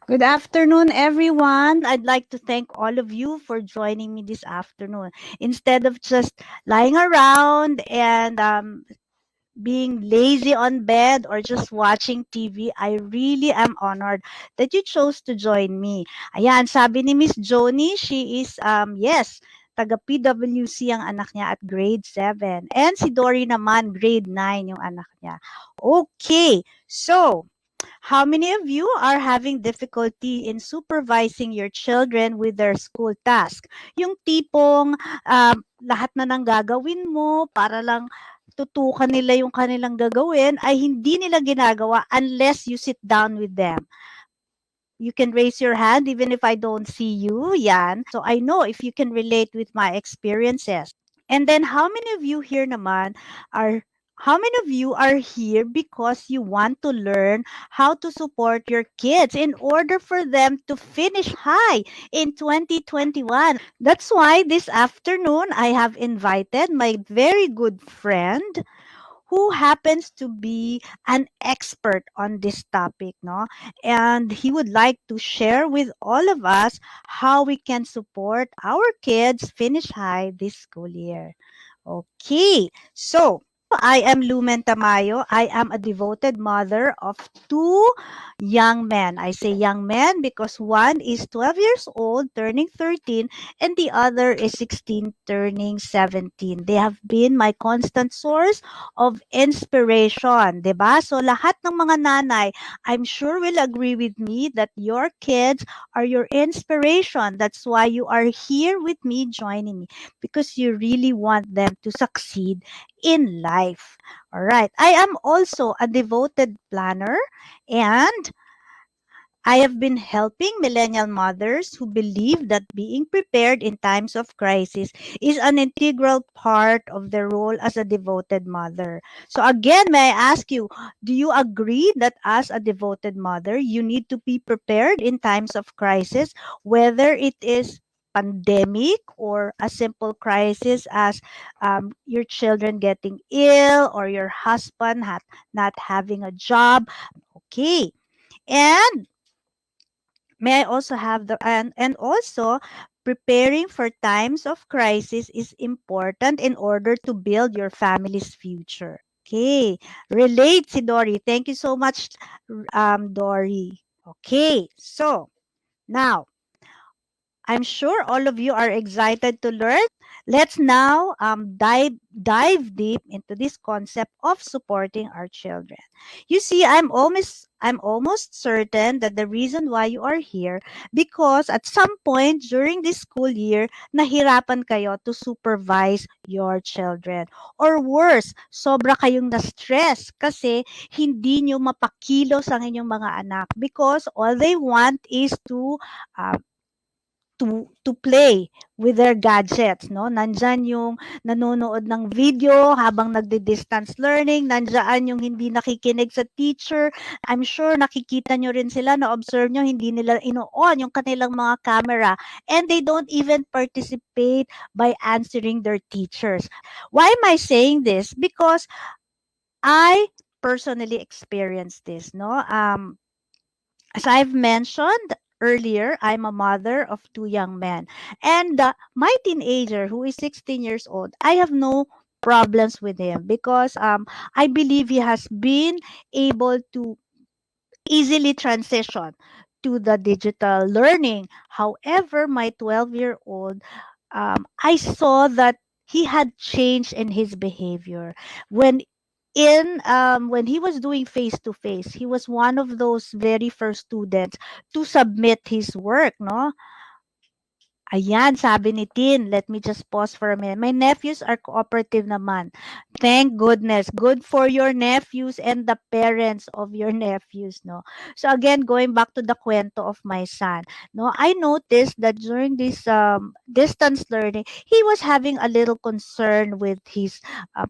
Good afternoon, everyone. I'd like to thank all of you for joining me this afternoon. Instead of just lying around and being lazy on bed or just watching TV, I really am honored that you chose to join me. Ayan, sabi ni Miss Joni, she is, yes, taga PWC ang anak niya at grade 7. And si Dory naman, grade 9 yung anak niya. Okay, so how many of you are having difficulty in supervising your children with their school task? Yung tipong lahat na ng gagawin mo para lang tutukan nila yung kanilang gagawin ay hindi nila ginagawa unless you sit down with them. You can raise your hand even if I don't see you. Yan. So I know if you can relate with my experiences. And then how many of you here naman are how many of you are here because you want to learn how to support your kids in order for them to finish high in 2021? That's why this afternoon I have invited my very good friend who happens to be an expert on this topic, no? And he would like to share with all of us how we can support our kids finish high this school year. Okay, so I am Lumen Tamayo. I am a devoted mother of two young men. I say young men because one is 12 years old, turning 13, and the other is 16, turning 17. They have been my constant source of inspiration, 'di ba? So lahat ng mga nanay, I'm sure will agree with me that your kids are your inspiration. That's why you are here with me joining me because you really want them to succeed in life. All right. I am also a devoted planner and I have been helping millennial mothers who believe that being prepared in times of crisis is an integral part of their role as a devoted mother. So again, may I ask you, do you agree that as a devoted mother, you need to be prepared in times of crisis, whether it is pandemic or a simple crisis as your children getting ill or your husband not having a job? Okay. And may I also have the and also preparing for times of crisis is important in order to build your family's future. Okay. Relate si Dory. Thank you so much, Dory. Okay. So now I'm sure all of you are excited to learn. Let's now dive deep into this concept of supporting our children. You see, I'm almost certain that the reason why you are here because at some point during this school year, nahirapan kayo to supervise your children. Or worse, sobra kayong na-stress kasi hindi nyo mapakilos ang inyong mga anak because all they want is uh, to play with their gadgets, no? Nandyan yung nanonood ng video habang nagde-distance learning, nandyan yung hindi nakikinig sa teacher. I'm sure nakikita nyo rin sila, na-observe nyo, hindi nila ino-on yung kanilang mga camera and they don't even participate by answering their teachers. Why am I saying this? Because I personally experienced this, no? As I've mentioned earlier, I'm a mother of two young men. And my teenager, who is 16 years old, I have no problems with him because I believe he has been able to easily transition to the digital learning. However, my 12-year-old, I saw that he had changed in his behavior when he was doing face to face. He was one of those very first students to submit his work, no? Ayan, sabi ni Tin. Let me just pause for a minute. My nephews are cooperative naman. Thank goodness. Good for your nephews and the parents of your nephews, no? So again, going back to the kwento of my son, no? I noticed that during this distance learning, he was having a little concern with his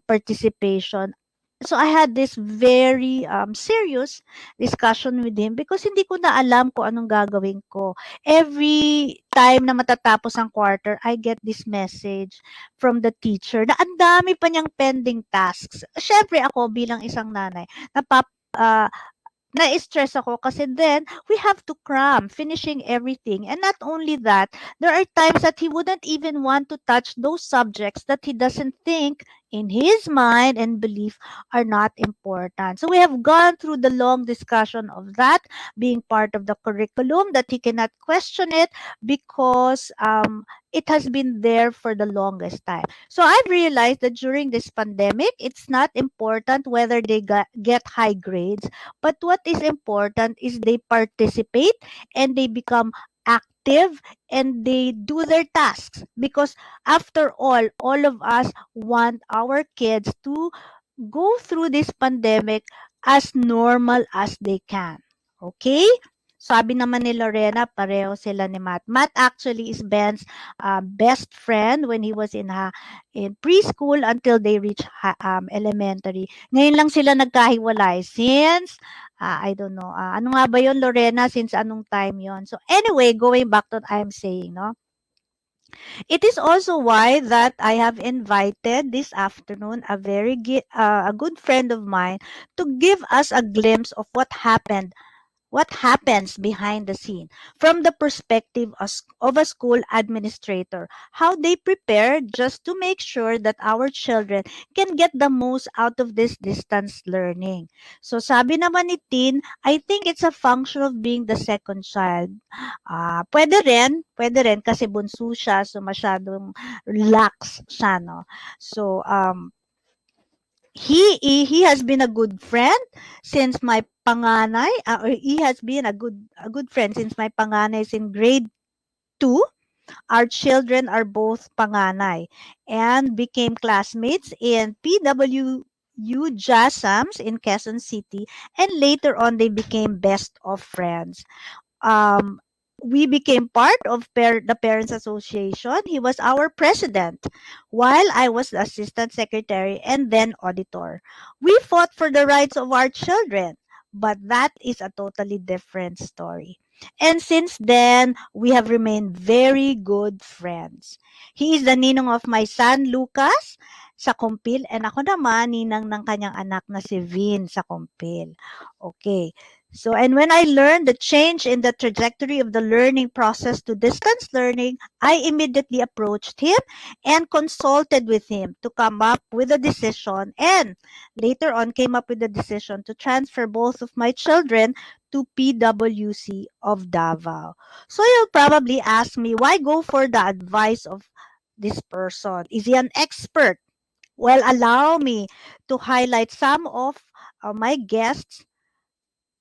participation. So I had this very serious discussion with him because hindi ko na alam kung anong gagawin ko. Every time na matatapos ang quarter, I get this message from the teacher na ang dami pa niyang pending tasks. Siyempre ako bilang isang nanay, napap, uh, na-stress ako kasi then we have to cram, finishing everything. And not only that, there are times that he wouldn't even want to touch those subjects that he doesn't think in his mind and belief are not important. So we have gone through the long discussion of that being part of the curriculum, that he cannot question it because it has been there for the longest time. So I've realized that during this pandemic, it's not important whether they get high grades, but what is important is they participate and they become active and they do their tasks, because after all of us want our kids to go through this pandemic as normal as they can. Okay? Sabi naman ni Lorena, pareho sila ni Matt. Matt actually is Ben's best friend when he was in preschool until they reach elementary. Ngayon lang sila nagkahiwalay since, I don't know, ano nga ba yun, Lorena? Since anong time yon? So anyway, going back to what I'm saying, no? It is also why that I have invited this afternoon a good friend of mine to give us a glimpse of what happens behind the scene from the perspective of a school administrator, how they prepare just to make sure that our children can get the most out of this distance learning. So sabi naman ni Tin, I think it's a function of being the second child. Pwede rin kasi bunso siya, so masyadong relax siya, no? So, he has been a good friend since my panganay, or he has been a good friend since my panganay is in grade 2. Our children are both panganay and became classmates in PWU JASAMS in Quezon City, and later on they became best of friends. um, we became part of the Parents Association. He was our president, while I was the assistant secretary and then auditor. We fought for the rights of our children, but that is a totally different story. And since then, we have remained very good friends. He is the ninong of my son, Lucas, sa Kumpil, and ako naman, ninang ng kanyang anak na si Vin sa Kumpil. Okay. So, and when I learned the change in the trajectory of the learning process to distance learning, I immediately approached him and consulted with him to come up with a decision, and later on came up with the decision to transfer both of my children to PWC of Davao. So you'll probably ask me, why go for the advice of this person? Is he an expert? Well, allow me to highlight some of my guests'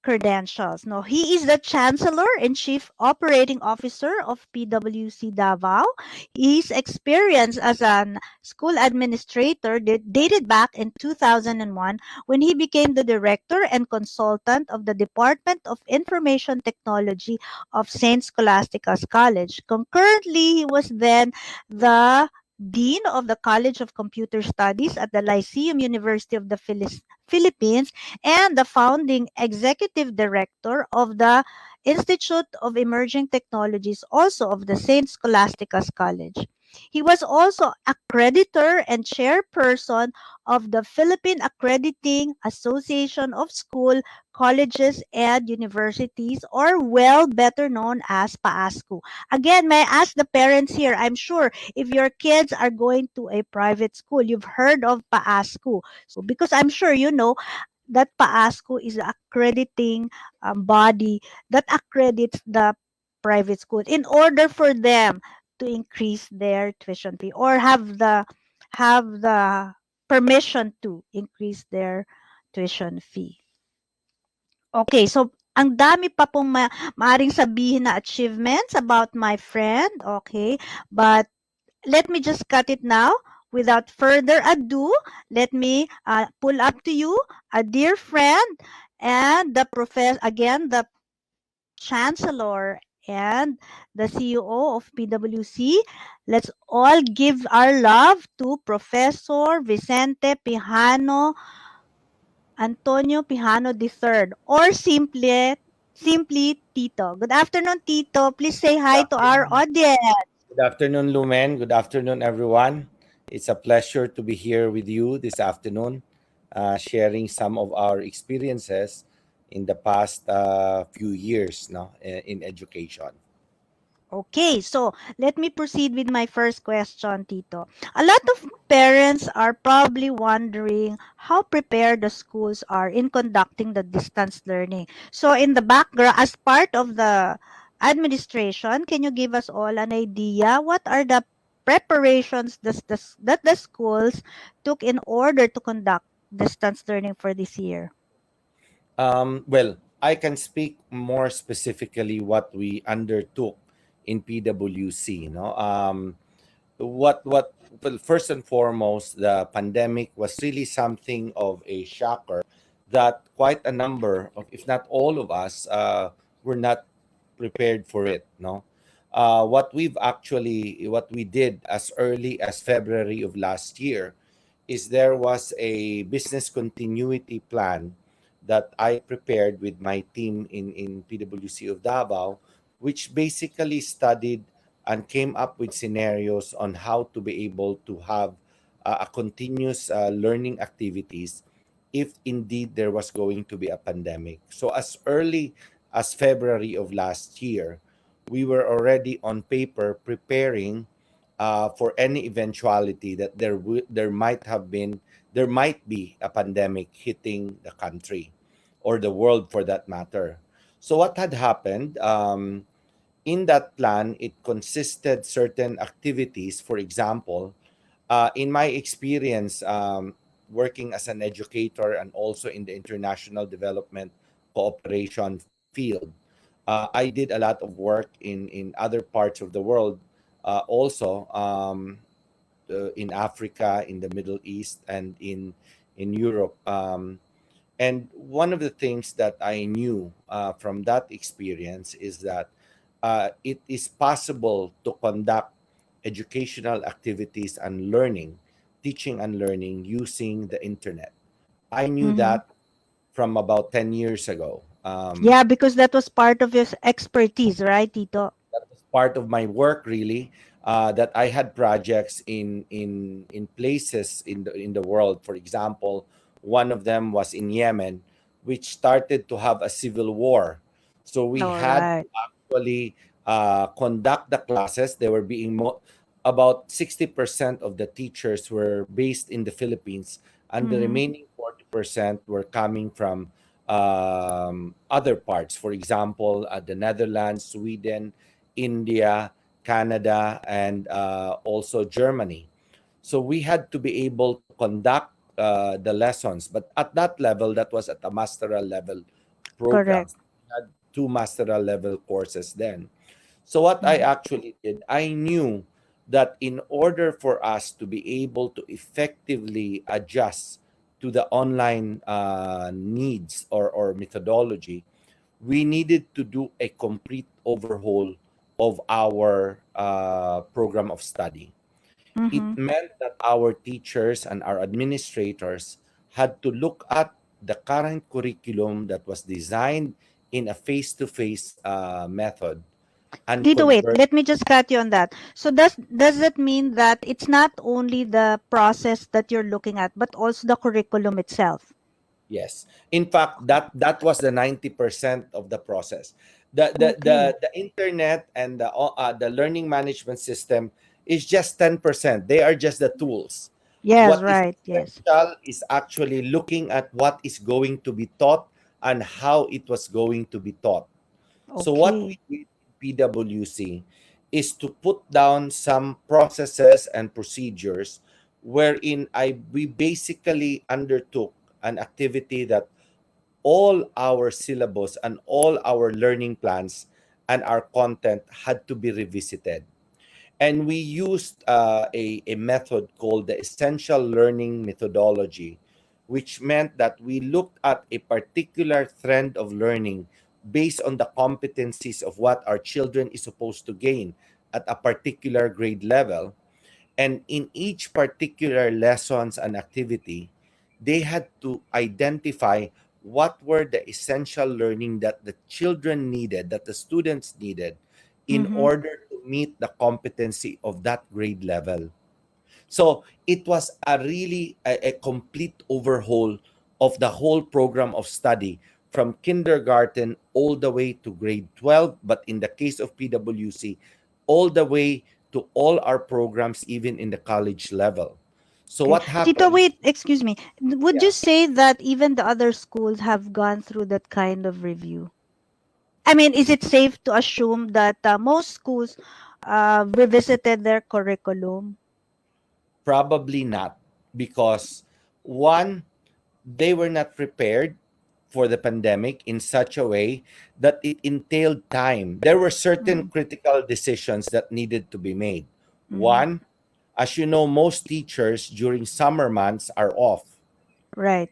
credentials. No, he is the Chancellor and Chief Operating Officer of PWC Davao. His experience as an school administrator dated back in 2001, when he became the director and consultant of the Department of Information Technology of St. Scholastica's College. Concurrently, he was then the Dean of the College of Computer Studies at the Lyceum University of the Philippines, and the founding executive director of the Institute of Emerging Technologies, also of the St. Scholastica's College. He was also accreditor and chairperson of the Philippine Accrediting Association of School, Colleges, and Universities, or well better known as PAASCU. Again, may I ask the parents here, I'm sure if your kids are going to a private school, you've heard of PAASCU. So, because I'm sure you know that PAASCU is the accrediting body that accredits the private school in order for them to increase their tuition fee, or have the permission to increase their tuition fee. Okay, so ang dami pa pong maaring sabihin na achievements about my friend, okay? But let me just cut it now. Without further ado, let me pull up to you a dear friend and the Chancellor and the CEO of PWC. Let's all give our love to Professor Vicente Pijano Antonio Pijano III, or simply Tito. Good afternoon, Tito. Please say hi to our audience. Good afternoon, Lumen. Good afternoon, everyone. It's a pleasure to be here with you this afternoon, sharing some of our experiences in the past few years, no, in education. Okay, so let me proceed with my first question, Tito. A lot of parents are probably wondering how prepared the schools are in conducting the distance learning. So, in the background, as part of the administration, can you give us all an idea? What are the preparations that the schools took in order to conduct distance learning for this year? Well, I can speak more specifically what we undertook in PWC. No, what well, first and foremost, the pandemic was really something of a shocker that quite a number of, if not all of us, were not prepared for it. No, what we did as early as February of last year is there was a business continuity plan that I prepared with my team in PwC of Davao, which basically studied and came up with scenarios on how to be able to have a continuous learning activities if indeed there was going to be a pandemic. So as early as February of last year, we were already on paper preparing for any eventuality that there might be a pandemic hitting the country or the world for that matter. So what had happened? In that plan, it consisted certain activities. For example, in my experience working as an educator and also in the international development cooperation field, I did a lot of work in other parts of the world, also in Africa, in the Middle East, and in Europe. And one of the things that I knew from that experience is that it is possible to conduct educational activities and learning, teaching and learning using the internet. I knew Mm-hmm. that from about 10 years ago. Yeah, because that was part of your expertise, right, Tito? That was part of my work, really, that I had projects in places in the world. For example, one of them was in Yemen, which started to have a civil war. So we All had to right. actually conduct the classes. They were being about 60% of the teachers were based in the Philippines, and the Mm-hmm. remaining 40% were coming from other parts. For example, the Netherlands, Sweden, India, Canada, and also Germany. So we had to be able to conduct the lessons. But at that level, that was at a masteral level program. Correct. We had two masteral level courses then. So what I Mm-hmm. actually did, I knew that in order for us to be able to effectively adjust to the online needs or methodology, we needed to do a complete overhaul of our program of study. It Mm-hmm. meant that our teachers and our administrators had to look at the current curriculum that was designed in a face-to-face method and Tito, wait, convert. let me just cut you on that. So does that mean that it's not only the process that you're looking at, but also the curriculum itself? Yes. In fact, that was the 90% of the process. Okay. The internet and the learning management system is just 10%. They are just the tools. Yes, What is right. Yes. essential is actually looking at what is going to be taught and how it was going to be taught. So what we Okay. did in PwC is to put down some processes and procedures wherein I we basically undertook an activity that all our syllabus and all our learning plans and our content had to be revisited. And we used a method called the essential learning methodology, which meant that we looked at a particular trend of learning based on the competencies of what our children is supposed to gain at a particular grade level. And in each particular lessons and activity, they had to identify what were the essential learning that the children needed, that the students needed, in Mm-hmm. order to meet the competency of that grade level. So it was a really a complete overhaul of the whole program of study from kindergarten all the way to grade 12, but in the case of PWC, all the way to all our programs, even in the college level. So Okay. what Tito, happens? wait, excuse me. Would you Yeah, say that even the other schools have gone through that kind of review? I mean, is it safe to assume that most schools revisited their curriculum? probably not, because one, they were not prepared for the pandemic in such a way that it entailed time. There were certain Mm-hmm. critical decisions that needed to be made. Mm-hmm. One, as you know, most teachers during summer months are off. Right.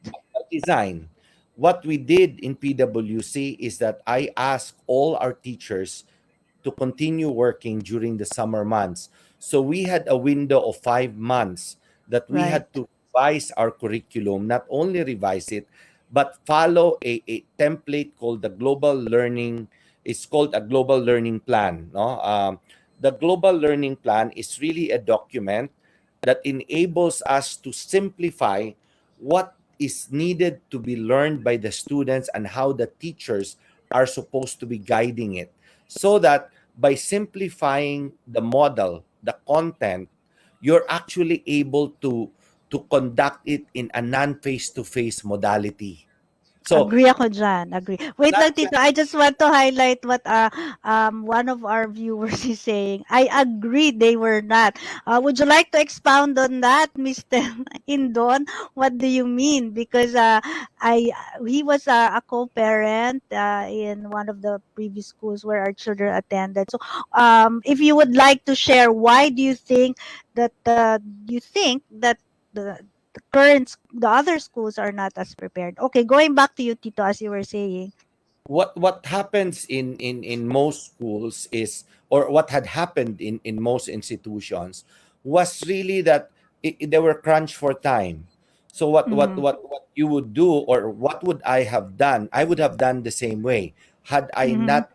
Design. What we did in PWC is that I asked all our teachers to continue working during the summer months. So we had a window of 5 months that we Right. had to revise our curriculum, not only revise it, but follow a template called the Global Learning. It's called a Global Learning Plan. No, the Global Learning Plan is really a document that enables us to simplify what is needed to be learned by the students and how the teachers are supposed to be guiding it, so that by simplifying the model, the content, you're actually able to conduct it in a non-face-to-face modality. So Agree ako dyan, agree. Wait lang, not Tito, just I just want to highlight what one of our viewers is saying. I agree they were not. Would you like to expound on that, Mr. Indon? What do you mean? Because I he was a co-parent in one of the previous schools where our children attended. So, if you would like to share, why do you think that the the other schools are not as prepared? Okay, going back to you, Tito, as you were saying. what happens in most schools is, or what had happened in most institutions, was really that they were crunched for time. So Mm-hmm. what you would do, or what would I have done? I would have done the same way had I Mm-hmm. not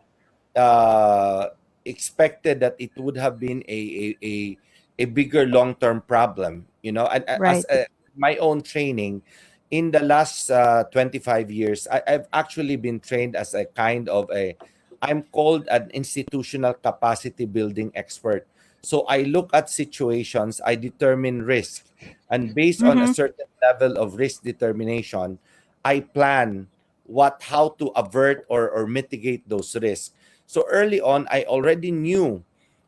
uh, expected that it would have been a bigger long term problem. You know, and as Right. my own training in the last 25 years, I've actually been trained as a kind of a, I'm called an institutional capacity building expert. So I look at situations, I determine risk, and based on a Mm-hmm. certain level of risk determination, I plan how to avert or mitigate those risks. So early on, I already knew,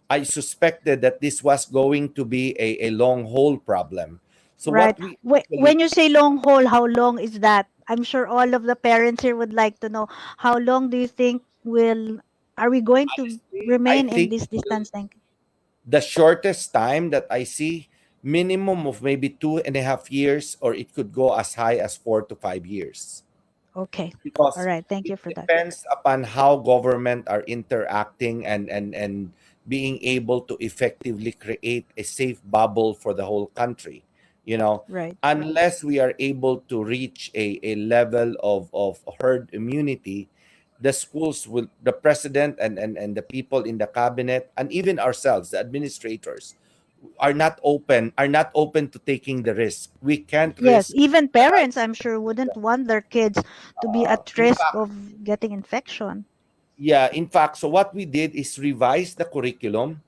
I suspected that this was going to be a long haul problem. So Right. what we When actually, you say long haul, how long is that? I'm sure all of the parents here would like to know how long do you think will are we going to honestly, I remain in think this distancing? the shortest time that I see, minimum of maybe 2.5 years, or it could go as high as 4 to 5 years. Okay. All Because right. Thank it you for that. depends upon how government are interacting and being able to effectively create a safe bubble for the whole country. You know, Right. unless we are able to reach a level of herd immunity, the schools will, the president and the people in the cabinet, and even ourselves, the administrators, are not open to taking the risk. We can't Yes, risk even the parents, lives. I'm sure, wouldn't want their kids to be at In risk fact, of getting infection. yeah, in fact, so what we did is revise the curriculum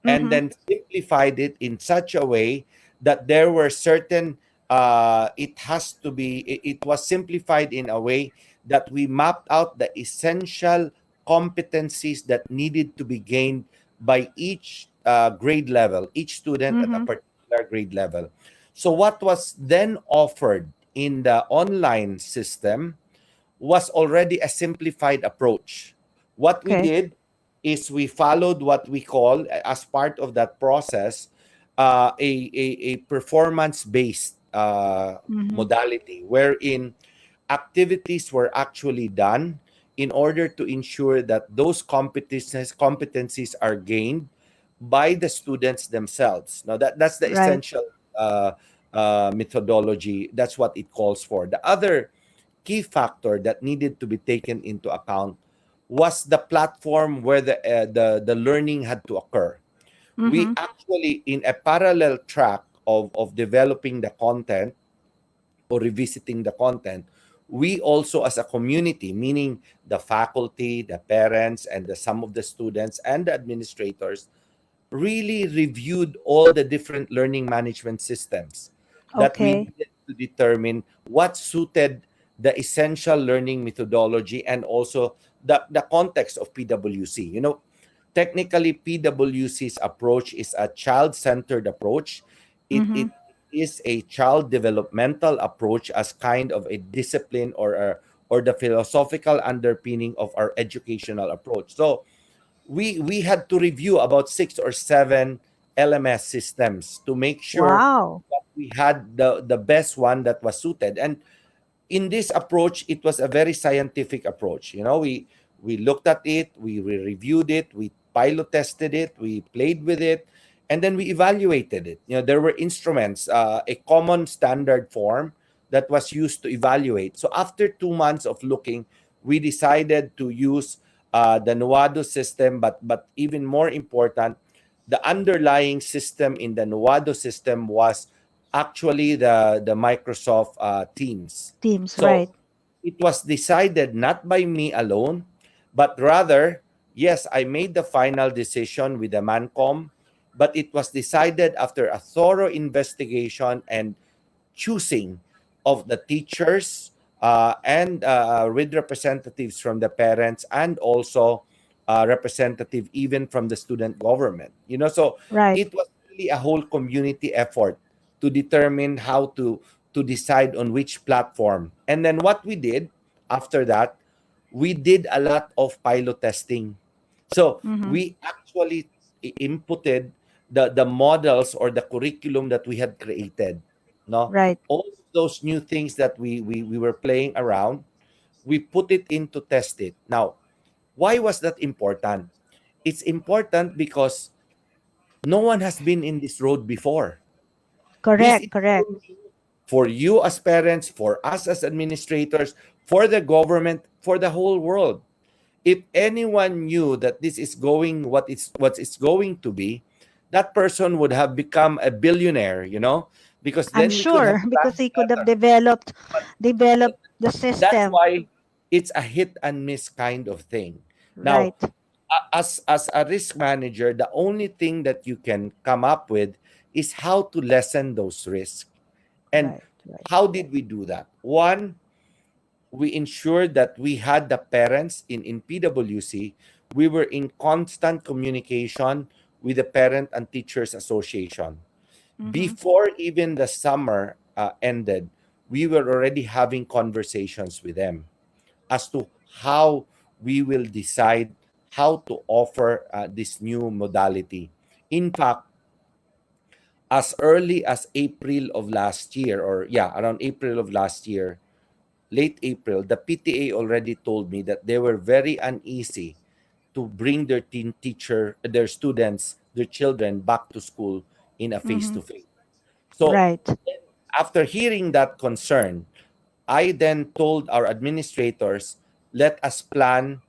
and Mm-hmm. then simplified it in such a way that there were certain, it was simplified in a way that we mapped out the essential competencies that needed to be gained by each grade level, each student at a Mm-hmm. particular grade level. So what was then offered in the online system was already a simplified approach. What we Okay. did is we followed what we call, as part of that process, a performance based Mm-hmm. modality, wherein activities were actually done in order to ensure that those competencies are gained by the students themselves. Now that's the Right. essential methodology. That's what it calls for. The other key factor that needed to be taken into account was the platform where the learning had to occur. We Mm-hmm. actually, in a parallel track of developing the content or revisiting the content, we also as a community, meaning the faculty, the parents, and some of the students and the administrators, really reviewed all the different learning management systems that we Okay. needed to determine what suited the essential learning methodology and also the context of PwC. Technically, PwC's approach is a child-centered approach. It Mm-hmm. is a child developmental approach as kind of a discipline or the philosophical underpinning of our educational approach. So we had to review about 6 or 7 LMS systems to make sure Wow. that we had the best one that was suited. And in this approach, it was a very scientific approach. We looked at it, we reviewed it, we pilot tested it, we played with it, and then we evaluated it. There were instruments, a common standard form that was used to evaluate. So after 2 months of looking, we decided to use the Nuado system, but even more important, the underlying system in the Nuado system was actually the Microsoft Teams. Teams, So right. it was decided not by me alone, but rather, yes, I made the final decision with the Mancom, but it was decided after a thorough investigation and choosing of the teachers and with representatives from the parents and also representative even from the student government. So Right. it was really a whole community effort to determine how to decide on which platform. And then what we did after that, we did a lot of pilot testing. So Mm-hmm. we actually inputted the models or the curriculum that we had created. No, Right. all of those new things that we were playing around, we put it in to test it. Now, why was that important? It's important because no one has been in this road before. This is Correct. Correct. for you as parents, for us as administrators, for the government, for the whole world. If anyone knew that this is going what it's going to be, that person would have become a billionaire, because I'm then we could have sure because planned he could have better. developed the That's system. why it's a hit and miss kind of thing. Now, Right. as a risk manager, the only thing that you can come up with is how to lessen those risks. And Right. Right. how did we do that? One, we ensured that we had the parents in PwC. We were in constant communication with the Parent and Teachers Association. Mm-hmm. Before even the summer ended, we were already having conversations with them as to how we will decide how to offer this new modality. In fact, as early as April of last year, or yeah, around April of last year, late April, the PTA already told me that they were very uneasy to bring their students, their children back to school in a face Mm-hmm. to face. So Right. after hearing that concern, I then told our administrators, let us plan,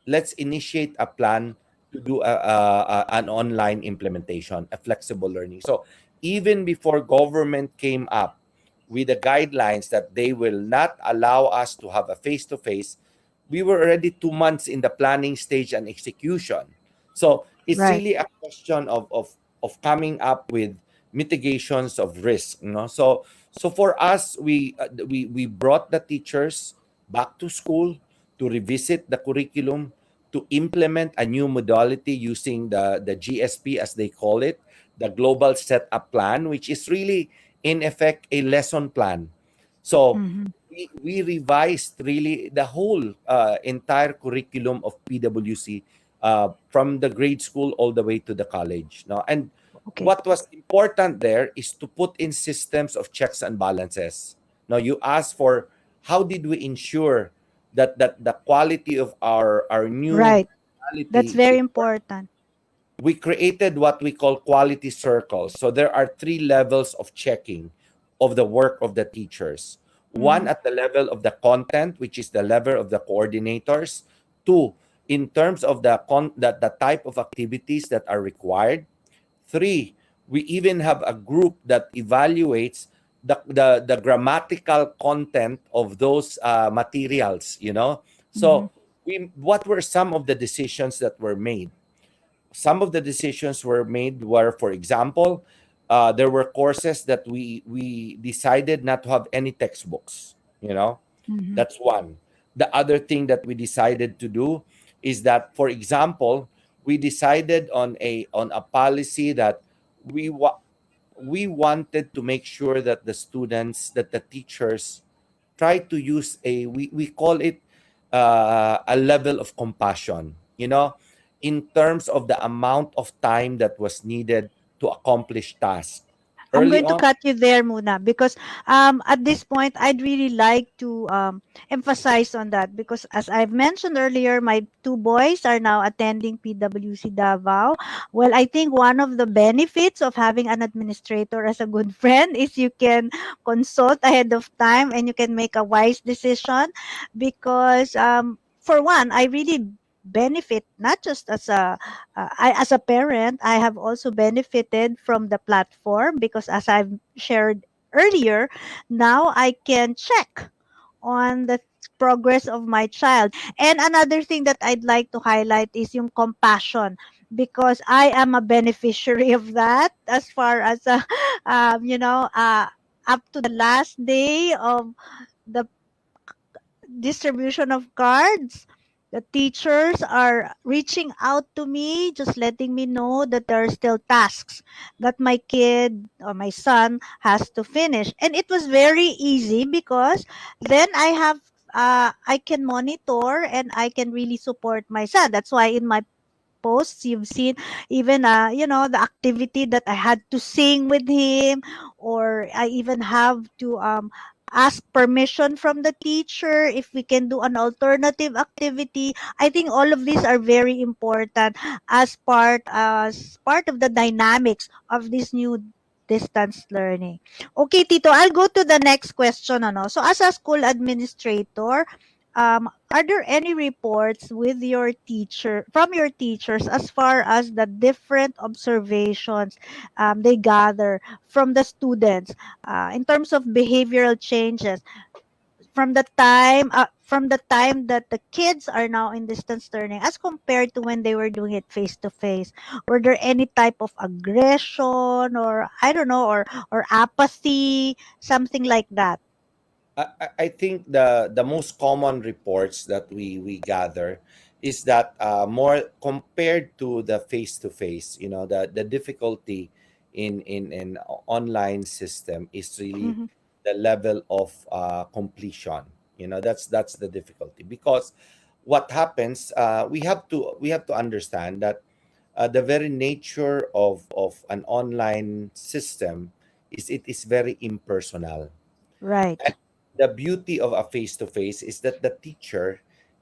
let's initiate a plan to do an online implementation, a flexible learning. So even before government came up with the guidelines that they will not allow us to have a face-to-face, we were already 2 months in the planning stage and execution. So it's Right. really a question of coming up with mitigations of risk. So for us, we brought the teachers back to school to revisit the curriculum, to implement a new modality using the GSP, as they call it, the Global Setup Plan, which is really, in effect, a lesson plan. So Mm-hmm. we revised really the whole entire curriculum of PwC from the grade school all the way to the college. No? And Okay. what was important there is to put in systems of checks and balances. Now, you asked for how did we ensure that the quality of our new Right. That's reality very is, important. we created what we call quality circles. So there are 3 levels of checking of the work of the teachers. One Mm-hmm. at the level of the content, which is the level of the coordinators. Two, in terms of the type of activities that are required. Three, we even have a group that evaluates the grammatical content of those materials, you know. Mhm. So what were some of the decisions that were made? Some of the decisions were made were, for example, there were courses that we decided not to have any textbooks, you know. Mhm. That's one. The other thing that we decided to do is that, for example, we decided on a policy that we wa- we wanted to make sure that the students, that the teachers try to use we call it a level of compassion, you know, in terms of the amount of time that was needed to accomplish tasks I'm early going to on. cut you there, Muna, because at this point, I'd really like to emphasize on that because, as I've mentioned earlier, my two boys are now attending PWC Davao. Well, I think one of the benefits of having an administrator as a good friend is you can consult ahead of time and you can make a wise decision because, for one, I really benefit not just as as a parent, I have also benefited from the platform because, as I've shared earlier, now I can check on the progress of my child. And another thing that I'd like to highlight is yung compassion because I am a beneficiary of that as far as, up to the last day of the distribution of cards. The teachers are reaching out to me, just letting me know that there are still tasks that my kid or my son has to finish. And it was very easy because then I can monitor and I can really support my son. That's why in my posts you've seen even the activity that I had to sing with him, or I even have to ask permission from the teacher if we can do an alternative activity. I think all of these are very important as part of the dynamics of this new distance learning. Okay, Tito, I'll go to the next question. So as a school administrator, are there any reports with your teacher from your teachers as far as the different observations they gather from the students in terms of behavioral changes from the time that the kids are now in distance learning as compared to when they were doing it face to face? Were there any type of aggression, or I don't know, or apathy, something like that? I think the most common reports that we gather is that more compared to the face to face, you know, the difficulty in online system is really Mhm. the level of completion. You know, that's the difficulty because what happens, we have to understand that the very nature of an online system is it is very impersonal. Right. And the beauty of a face to face is that the teacher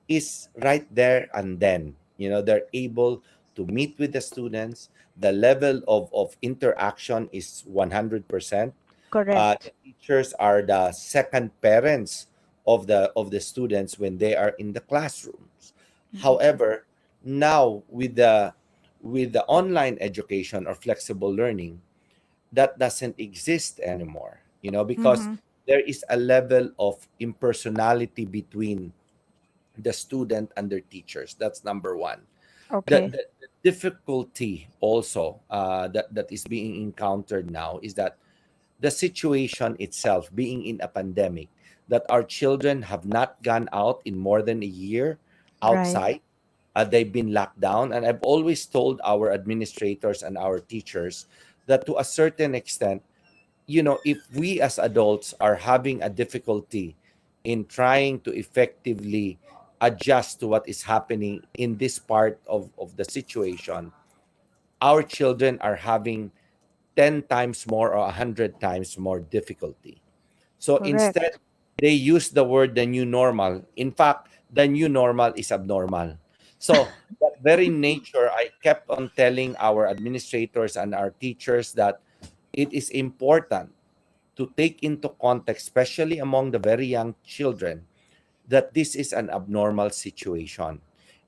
is right there and then. You know, they're able to meet with the students. The level of interaction is 100%. The Correct. teachers are the second parents of the students when they are in the classrooms. Mhm. However, now with the online education or flexible learning, that doesn't exist anymore, you know, because Mhm. there is a level of impersonality between the student and their teachers. That's number one. the, Okay. the, the difficulty also that is being encountered now is that the situation itself being in a pandemic, that our children have not gone out in more than a year Right. outside. They've been locked down, and I've always told our administrators and our teachers that to a certain extent, you know, if we as adults are having a difficulty in trying to effectively adjust to what is happening in this part of the situation, our children are having 10 times more or 100 times more difficulty. So instead, Correct. they use the word the new normal. In fact, the new normal is abnormal. So that very nature, I kept on telling our administrators and our teachers that it is important to take into context, especially among the very young children, that this is an abnormal situation.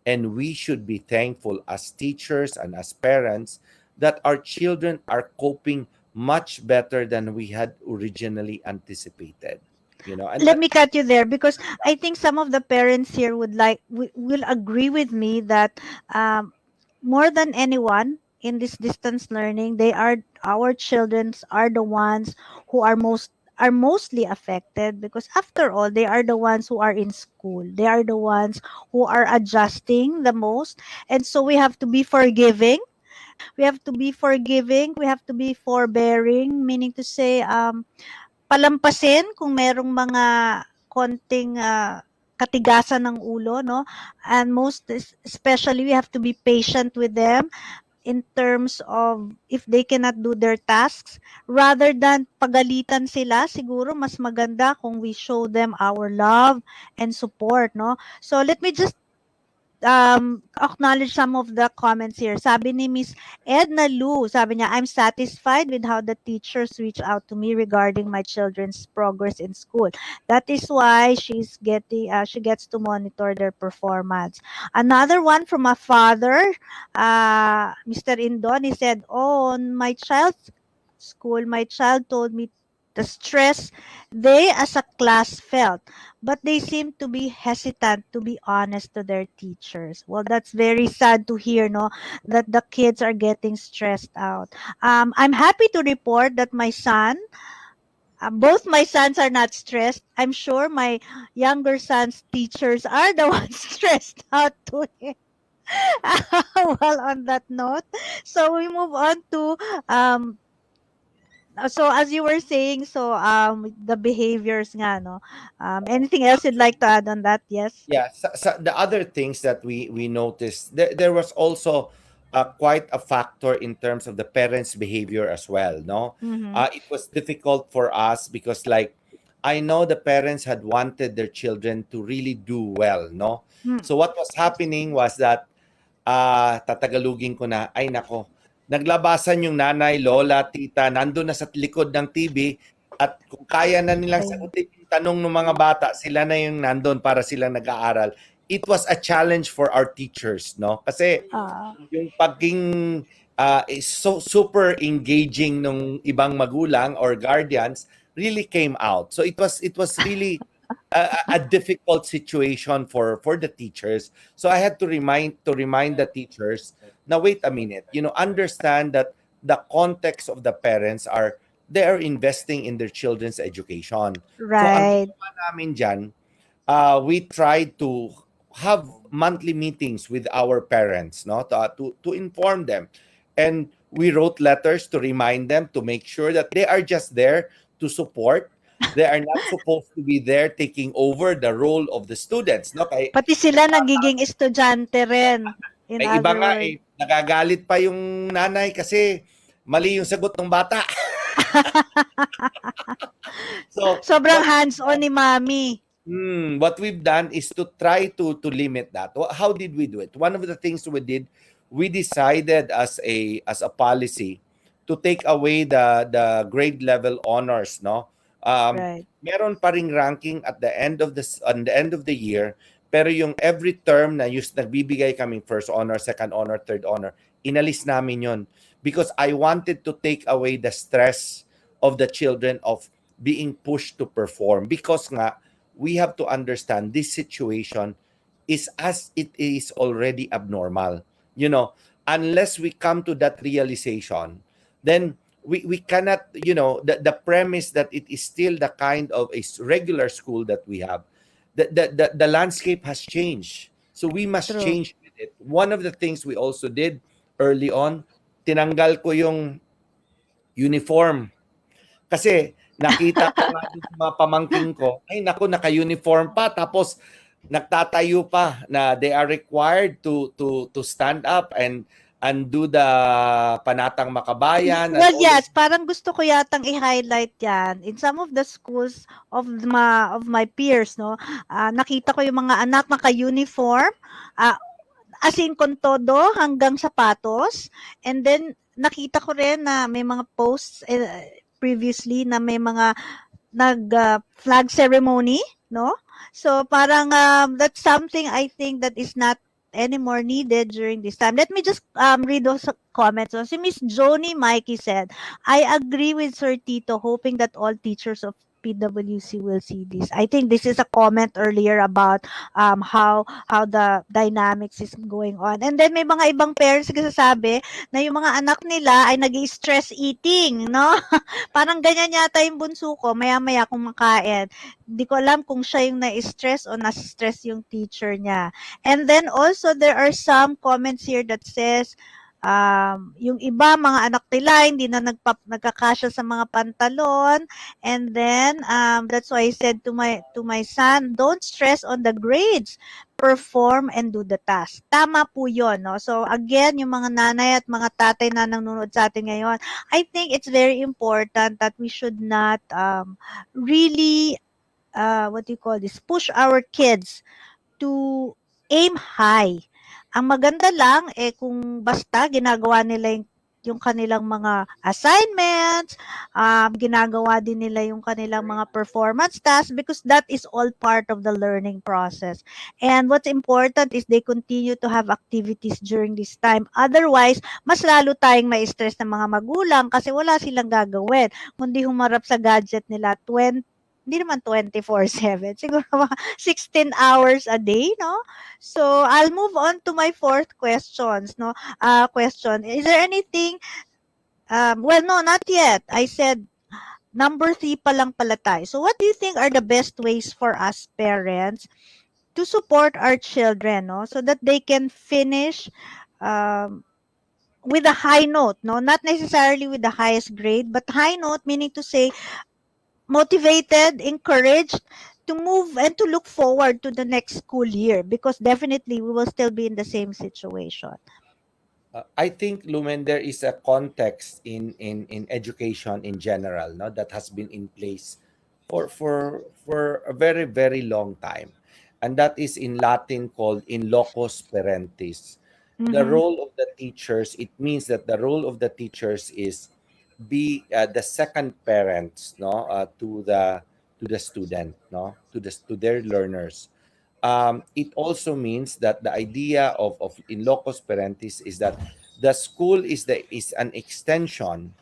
And we should be thankful as teachers and as parents that our children are coping much better than we had originally anticipated. And Let that me cut you there because I think some of the parents here will agree with me that more than anyone in this distance learning, they are our childrens are the ones who are mostly affected because after all they are the ones who are in school. They are the ones who are adjusting the most, and so we have to be forgiving. We have to be forgiving. We have to be forbearing, meaning to say palampasin kung merong mga konting katigasan ng ulo, no? And especially we have to be patient with them in terms of if they cannot do their tasks rather than pagalitan sila. Siguro mas maganda kung we show them our love and support, no? So let me just acknowledge some of the comments here. Sabi ni Miss Edna Lu, sabi niya, I'm satisfied with how the teachers reach out to me regarding my children's progress in school. That is why she gets to monitor their performance. Another one from a father, Mr. Indon, he said, oh, on my child's school, my child told me the stress they as a class felt, but they seem to be hesitant to be honest to their teachers. Well, that's very sad to hear, no, that the kids are getting stressed out. I'm happy to report that both my sons are not stressed. I'm sure my younger son's teachers are the ones stressed out to him. Well, on that note, so we move on to um so as you were saying, so the behaviors nga, no. Anything else you'd like to add on that? Yes. Yeah, so the other things that we noticed, there was also quite a factor in terms of the parents' behavior as well. No, Mm-hmm. it was difficult for us because, like, I know the parents had wanted their children to really do well. No, Mm. so what was happening was that tatagalugin ko na, ay nako, naglabasan yung nanay, lola, tita, nandun na sa likod ng TV at kung kaya na nilang Ayun. sagutin yung tanong ng mga bata, sila na yung nandun para silang nag-aaral. It was a challenge for our teachers, no? Kasi Ah, yung pagiging is so super engaging nung ibang magulang or guardians really came out. So it was really a difficult situation for the teachers. So I had to remind the teachers. Now wait a minute. Understand that the context of the parents are they are investing in their children's education. So ang right. ginawa namin dyan, we tried to have monthly meetings with our parents, no, to inform them, and we wrote letters to remind them to make sure that they are just there to support. They are not supposed to be there taking over the role of the students, no? Pati sila nagiging estudyante rin, in Iba other nga words. nagagalit pa yung nanay kasi mali yung sagot ng bata. So Sobrang what hands-on ni Mami. What we've done is to try to limit that. How did we do it? One of the things we did, we decided as a policy to take away the grade level honors. No, Right. meron pa ring ranking at the end of on the end of the year. Pero yung every term na nagbibigay kaming first honor, second honor, third honor, inalis namin yon because I wanted to take away the stress of the children of being pushed to perform because nga we have to understand this situation is as it is already abnormal. Unless we come to that realization, then we cannot, the premise that it is still the kind of a regular school that we have, the landscape has changed. So we must True. change with it. One of the things we also did early on, tinanggal ko yung uniform kasi nakita ko nga dun sa mga pamangking ko, ay naku, naka-uniform pa, tapos nagtatayo pa na they are required to stand up and do the panatang makabayan and Well, all of yes, parang gusto ko yatang i-highlight yan. In some of the schools of my peers, no, nakita ko yung mga anak naka-uniform, ah, as in con todo hanggang sapatos. And then, nakita ko rin na may mga posts previously na may mga flag ceremony, no? So parang that's something I think that is not anymore needed during this time. Let me just read those comments. So, si Miss Joni Mikey said, I agree with Sir Tito, hoping that all teachers of PWC will see this. I think this is a comment earlier about how the dynamics is going on. And then may mga ibang parents kasi sabi na yung mga anak nila ay nag-stress eating, no? Parang ganyan yata yung bunso ko, maya-maya kumakain. Di ko alam kung siya yung na-stress o na-stress yung teacher niya. And then also, there are some comments here that says, yung iba, mga anak nila, hindi na nagkakasya sa mga pantalon. And then, that's why I said to my son, don't stress on the grades. Perform and do the task. Tama po yun, no? So, again, yung mga nanay at mga tatay na nanonood sa atin ngayon, I think it's very important that we should not really, what do you call this, push our kids to aim high. Ang maganda lang, kung basta ginagawa nila yung kanilang mga assignments, ginagawa din nila yung kanilang mga performance tasks because that is all part of the learning process. And what's important is they continue to have activities during this time. Otherwise, mas lalo tayong ma-stress ng mga magulang kasi wala silang gagawin kundi humarap sa gadget nila hindi naman 24/7, siguro mga 16 hours a day, no? So, I'll move on to my fourth question. Is there anything, well, no, not yet. I said, number 3 pa lang pala tayo. So, what do you think are the best ways for us parents to support our children, no? So that they can finish, um, with a high note, no? Not necessarily with the highest grade, but high note, meaning to say, motivated, encouraged to move and to look forward to the next school year because definitely we will still be in the same situation. I think, Lumen, there is a context in education in general, no, that has been in place for a very very long time, and that is in Latin called in locus parentis. The Mm-hmm. role of the teachers, it means that the role of the teachers is be the second parents, no, to the student, no, to their learners. It also means that the idea of in locus parentis is that the school is an extension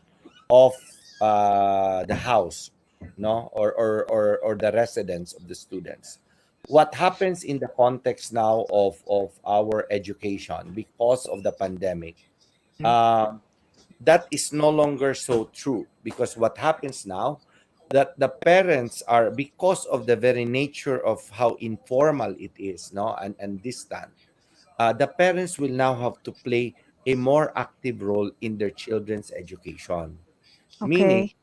of the house, no, or the residence of the students. What happens in the context now of our education because of the pandemic, um, that is no longer so true, because what happens now, that the parents are, because of the very nature of how informal it is, no, and distant, the parents will now have to play a more active role in their children's education. Meaning, Okay.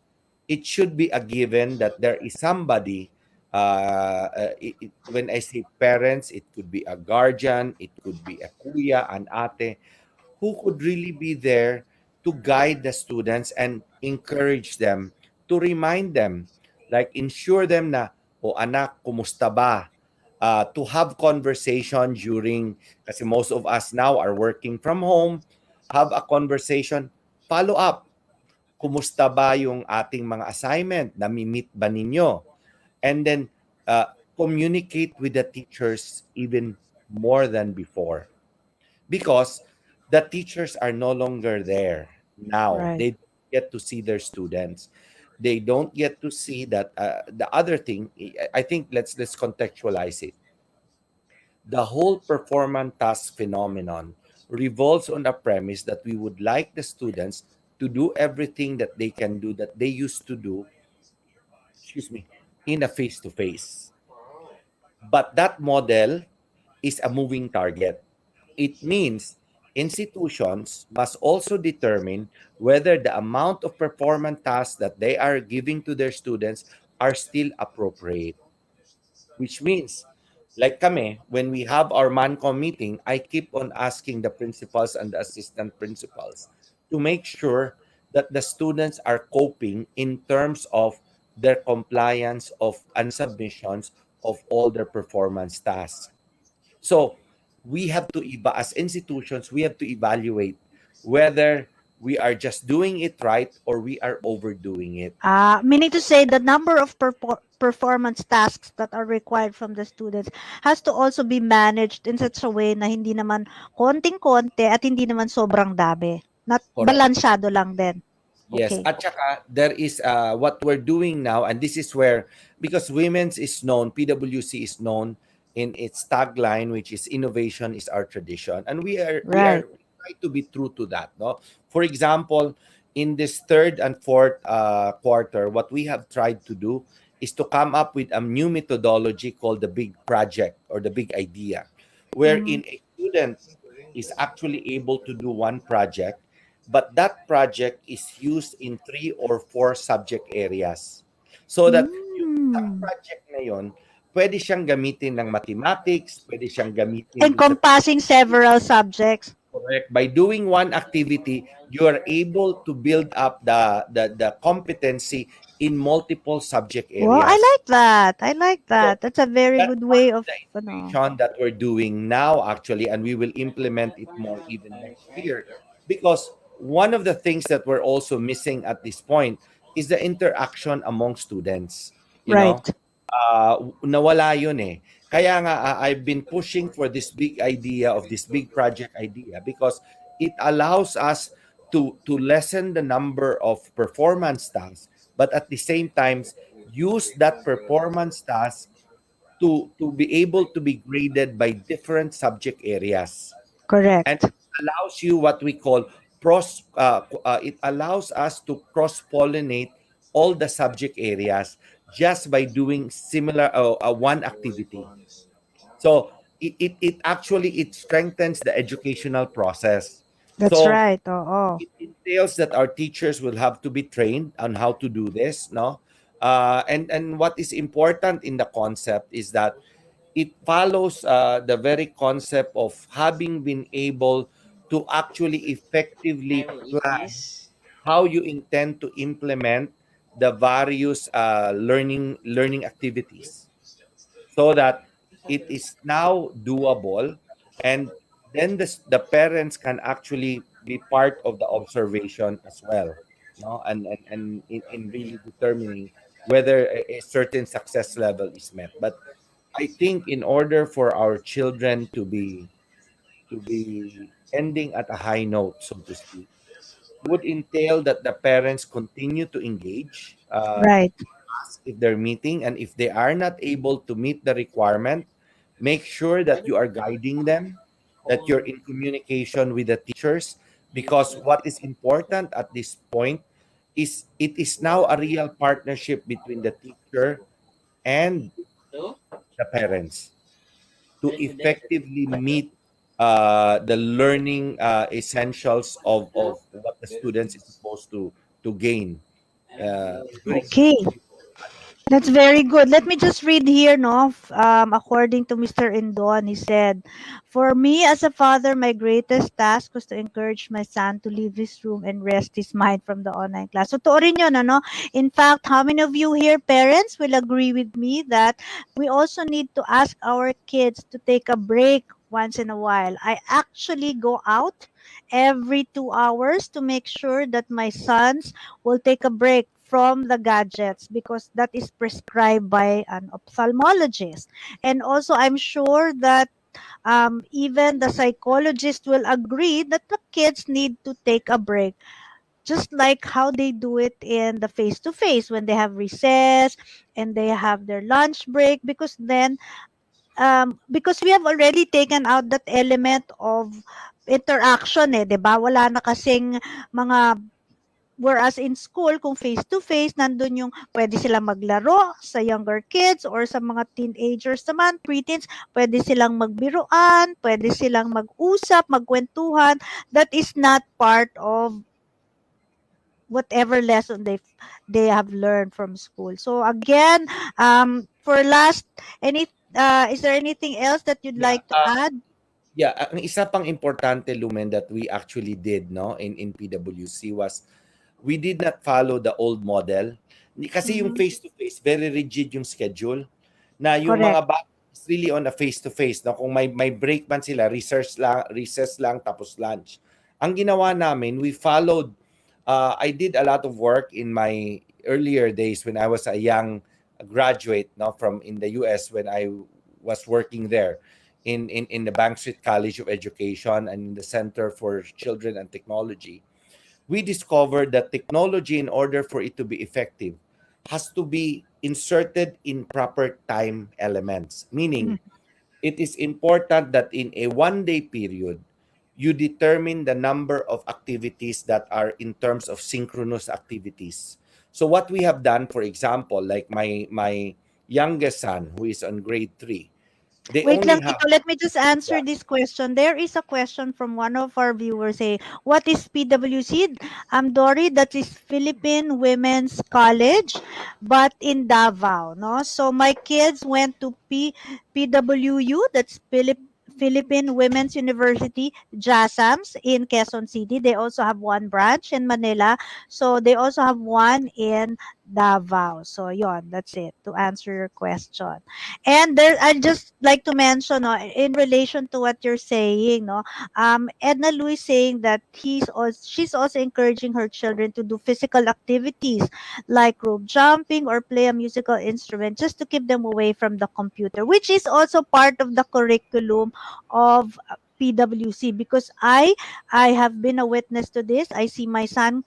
it should be a given that there is somebody, when I say parents, it could be a guardian, it could be a kuya, an ate, who could really be there to guide the students and encourage them, to remind them, like ensure them na, o anak, kumusta ba? To have conversation during, kasi most of us now are working from home, have a conversation, follow up. Kumusta ba yung ating mga assignment? Nami-meet ba ninyo? And then, communicate with the teachers even more than before, because the teachers are no longer there now. Right. They don't get to see their students. They don't get to see that. The other thing, I think, let's contextualize it. The whole performance task phenomenon revolves on the premise that we would like the students to do everything that they can do that they used to do, excuse me, in a face to face. But that model is a moving target. It means institutions must also determine whether the amount of performance tasks that they are giving to their students are still appropriate. Which means, like kami, when we have our MANCOM meeting, I keep on asking the principals and the assistant principals to make sure that the students are coping in terms of their compliance of and submissions of all their performance tasks. So we have to as institutions, we have to evaluate whether we are just doing it right or we are overdoing it. Meaning to say the number of performance tasks that are required from the students has to also be managed in such a way na hindi naman konting-konti at hindi naman sobrang dami. Not Correct. balansyado lang din. Yes, Okay. at saka there is what we're doing now, and this is where, because women's is known, PwC is known in its tagline, which is innovation is our tradition, and Right. we try to be true to that. No, for example, in this third and fourth quarter, what we have tried to do is to come up with a new methodology called the big project or the big idea, Mhm. wherein a student is actually able to do one project, but that project is used in 3 or 4 subject areas. So that yung isang Mm. project na yon, pwede siyang gamitin ng mathematics, pwede siyang gamitin dun sa Encompassing several subjects. correct. By doing one activity, you are able to build up the competency in multiple subject Well, I areas. like that. I like So that. That's a very that's good one way of of, the ano. innovation that we're doing now, actually, and we will implement it more even next year. Because one of the things that we're also missing at this point is the interaction among students. You know, Right. nawala yun eh. Kaya nga, I've been pushing for this big idea of this big project idea because it allows us to lessen the number of performance tasks, but at the same time, use that performance task to be able to be graded by different subject areas, and Correct. it allows you what we call it allows us to cross pollinate all the subject areas just by doing similar one activity. So it actually it strengthens the educational process. That's So right. Oo. it entails that our teachers will have to be trained on how to do this, no? And what is important in the concept is that it follows the very concept of having been able to actually effectively plan how you intend to implement the various learning activities, so that it is now doable, and then the parents can actually be part of the observation as well, no, and in really determining whether a certain success level is met. But I think in order for our children to be ending at a high note, so to speak, would entail that the parents continue to engage, Right. ask if they're meeting, and if they are not able to meet the requirement, make sure that you are guiding them, that you're in communication with the teachers, because what is important at this point is it is now a real partnership between the teacher and the parents to effectively meet the learning essentials of what the students is supposed to gain during this Okay. period. That's very good. Let me just read here, no? According to Mr. Indon, he said, "For me as a father, my greatest task was to encourage my son to leave his room and rest his mind from the online class." So, to rin yun, ano? In fact, how many of you here, parents, will agree with me that we also need to ask our kids to take a break once in a while? I actually go out every 2 hours to make sure that my sons will take a break from the gadgets because that is prescribed by an ophthalmologist. And also, I'm sure that even the psychologist will agree that the kids need to take a break, just like how they do it in the face to face when they have recess and they have their lunch break, because then because we have already taken out that element of interaction, eh, 'di ba? Wala na kasing mga. Whereas in school, kung face-to-face, nandun yung pwede silang maglaro sa younger kids or sa mga teenagers naman, preteens, pwede silang magbiruan, pwede silang mag-usap, magkwentuhan. That is not part of whatever lesson they have learned from school. So again, for last, is there anything else that you'd Yeah, like to add? yeah. Ang isa pang importante, Lumen, that we actually did, no, in PwC was we did not follow the old model. Kasi yung Mhm. face-to-face, very rigid yung schedule. Na yung mga Correct. bata is really on a face-to-face. No? Kung may break man sila, recess lang tapos lunch. ang ginawa namin, we followed, I did a lot of work in my earlier days when I was a young graduate, no, from in the US, when I was working there in the Bank Street College of Education and in the Center for Children and Technology. We discovered that technology, in order for it to be effective, has to be inserted in proper time elements, meaning it is important that in a 1 day period, you determine the number of activities that are in terms of synchronous activities. So what we have done, for example, like my youngest son who is on grade 3, they Wait only lang, have, Tito. Let me just answer yeah, this question. There is a question from one of our viewers saying, what is PWC? Dory, that is Philippine Women's College, but in Davao. No? So my kids went to PWU, that's Philippine Women's University, JASAMS in Quezon City. They also have one branch in Manila. So they also have one in Davao. So yon, that's it to answer your question. And there, I just like to mention, no, in relation to what you're saying, no, Edna Lou is saying that she's also encouraging her children to do physical activities like rope jumping or play a musical instrument just to keep them away from the computer, which is also part of the curriculum of PWC. Because I have been a witness to this. I see my son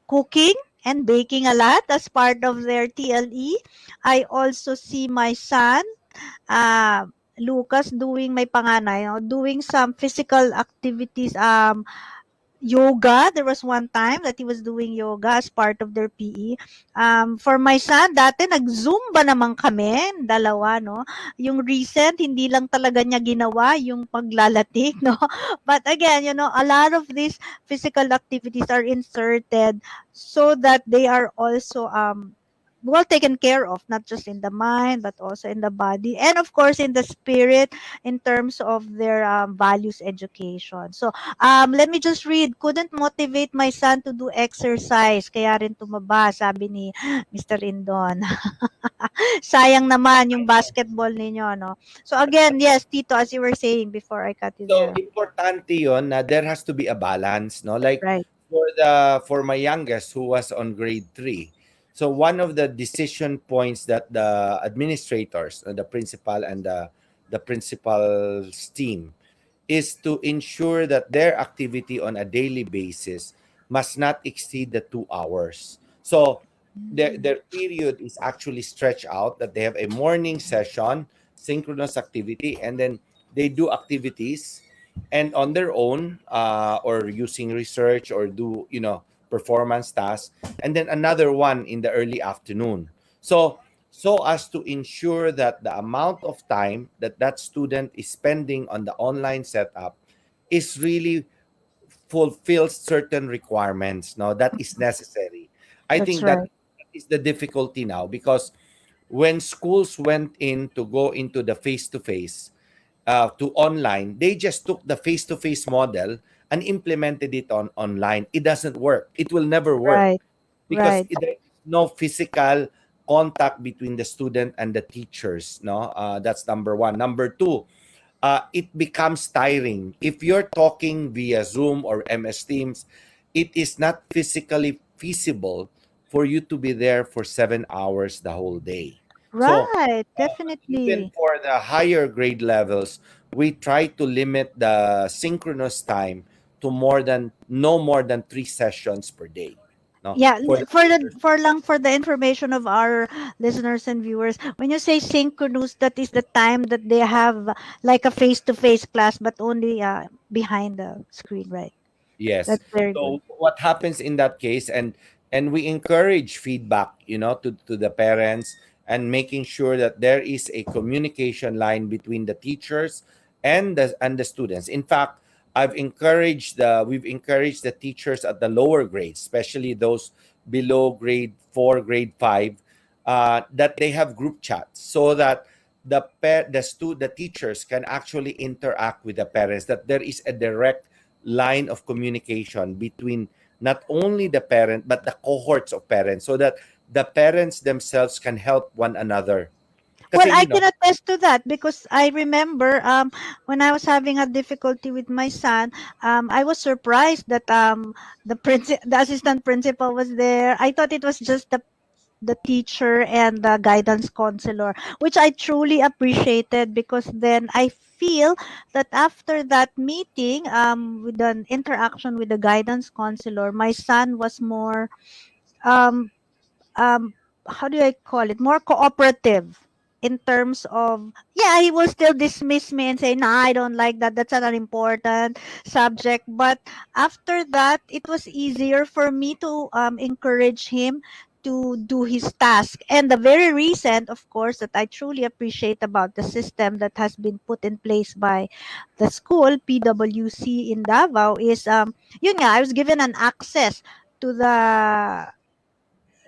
cooking and baking a lot as part of their TLE. I also see my son uh, Lucas doing my panganay, no, doing some physical activities, yoga. There was one time that he was doing yoga as part of their PE. For my son, dati nag-zumba naman kami, dalawa, no? Yung recent, hindi lang talaga niya ginawa yung paglalatik, no? But again, a lot of these physical activities are inserted so that they are also well taken care of, not just in the mind but also in the body, and of course in the spirit, in terms of their values education. So let me just read. Couldn't motivate my son to do exercise, kaya rin tumaba, sabi ni Mr. Indon. Sayang naman yung basketball ninyo, no? So again, yes, Tito, as you were saying before I cut you so there. importante yon na there has to be a balance, no? Like Right. for my youngest who was on grade 3. So one of the decision points that the administrators, the principal and the principal's team, is to ensure that their activity on a daily basis must not exceed the 2 hours. So their period is actually stretched out, that they have a morning session, synchronous activity, and then they do activities and on their own, or using research or do, performance tasks, and then another one in the early afternoon. So as to ensure that the amount of time that that student is spending on the online setup is really fulfills certain requirements, no, that is necessary. I That's think that right. is the difficulty now, because when schools went in to go into the face to face, to online, they just took the face to face model and implemented it on online. It doesn't work. It will never work Right. because Right. there is no physical contact between the student and the teachers. No, that's number one. Number two, it becomes tiring. If you're talking via Zoom or MS Teams, it is not physically feasible for you to be there for 7 hours the whole day. So Right. even Definitely. for the higher grade levels, we try to limit the synchronous time to no more than 3 sessions per day. No, Yeah, for the for the teachers. for the information of our listeners and viewers, when you say synchronous, that is the time that they have like a face-to-face class, but only behind the screen, right? Yes. That's very good. So what happens in that case, and we encourage feedback, to the parents, and making sure that there is a communication line between the teachers and the students. In fact, we've encouraged the teachers at the lower grades, especially those below grade 4, grade 5, that they have group chats, so that the teachers can actually interact with the parents, that there is a direct line of communication between not only the parent but the cohorts of parents, so that the parents themselves can help one another. Well, Kasi, I can attest to that because I remember when I was having a difficulty with my son, I was surprised that the assistant principal was there. I thought it was just the teacher and the guidance counselor, which I truly appreciated because then I feel that after that meeting, with an interaction with the guidance counselor, my son was more um um how do I call it, more cooperative in terms of, yeah, he will still dismiss me and say, nah, I don't like that, that's not an important subject, but after that it was easier for me to encourage him to do his task. And the very reason, of course, that I truly appreciate about the system that has been put in place by the school PWC in Davao is yun nga, I was given an access to the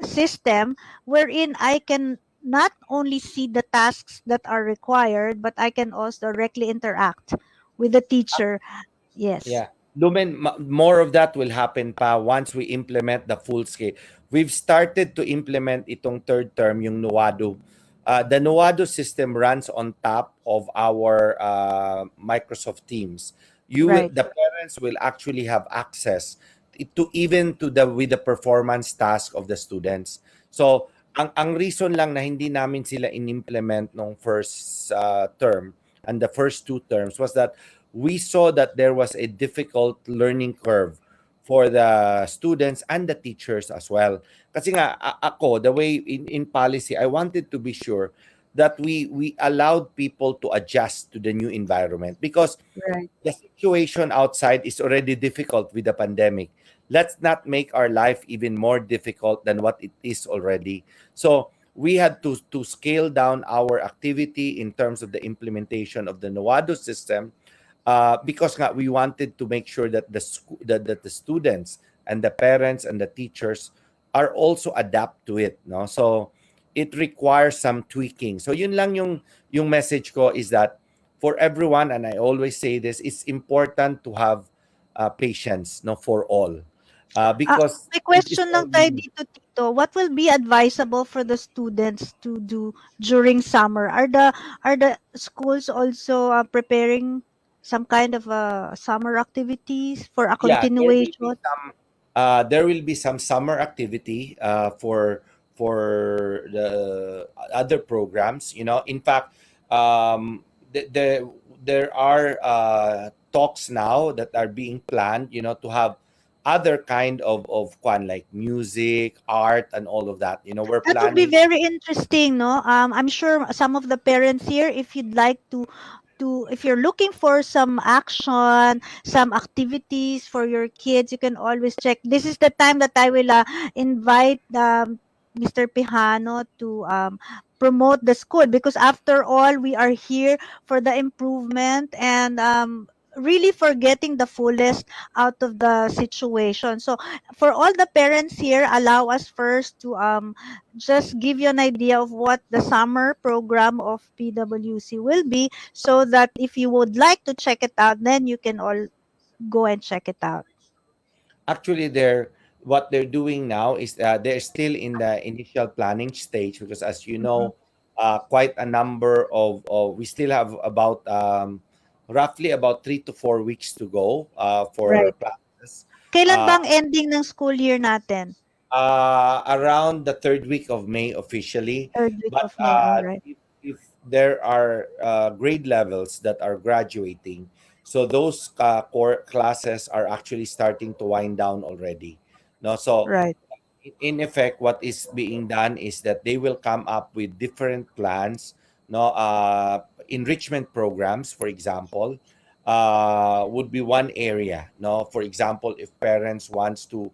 system wherein I can not only see the tasks that are required, but I can also directly interact with the teacher. Yes, yeah. Lumen, more of that will happen pa once we implement the full scale. We've started to implement itong third term, yung Nuwado. The Nuwado system runs on top of our Microsoft Teams. right, The parents will actually have access to even to the with the performance task of the students. So, ang reason lang na hindi namin sila in-implement nung first term and the first two terms was that we saw that there was a difficult learning curve for the students and the teachers as well. Kasi nga ako, the way in policy, I wanted to be sure that we allowed people to adjust to the new environment because right. the situation outside is already difficult with the pandemic. Let's not make our life even more difficult than what it is already. So we had to scale down our activity in terms of the implementation of the Noado system because nga, we wanted to make sure that that the students and the parents and the teachers are also adapt to it. No, so it requires some tweaking. So yun lang yung message ko is that for everyone, and I always say this, it's important to have patience, no, for all, Uh, because my it is question all lang tayo new. dito, Tito. What will be advisable for the students to do during summer? Are the schools also preparing some kind of summer activities for a Yeah, continuation? there will be some summer activity for the other programs. In fact, there are talks now that are being planned. To have other kind of kwan like music, art, and all of that. We're That would be planning. very interesting, no? I'm sure some of the parents here, if you'd like to if you're looking for some action, some activities for your kids, you can always check. This is the time that I will invite Mr. Pijano to promote the school because after all we are here for the improvement and really for getting the fullest out of the situation. So for all the parents here, allow us first to just give you an idea of what the summer program of PWC will be so that if you would like to check it out, then you can all go and check it out. Actually, what they're doing now is they're still in the initial planning stage because, as you Mhm. know, quite a number we still have about roughly about 3 to 4 weeks to go for Right. classes. Kailan Uh, bang ending ng school year natin? around the third week of May officially. Third week But of May. All right. if there are grade levels that are graduating, so those core classes are actually starting to wind down already. No, so Right. in effect, what is being done is that they will come up with different plans, no, enrichment programs, for example, would be one area. No, for example, if parents wants to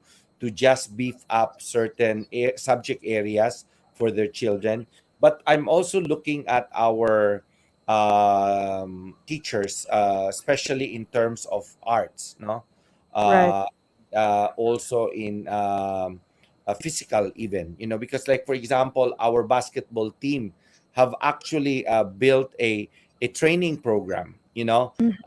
just beef up certain subject areas for their children, but I'm also looking at our teachers, especially in terms of arts, no, Right. uh, also in physical even, because like for example our basketball team have actually built a training program. Mhm.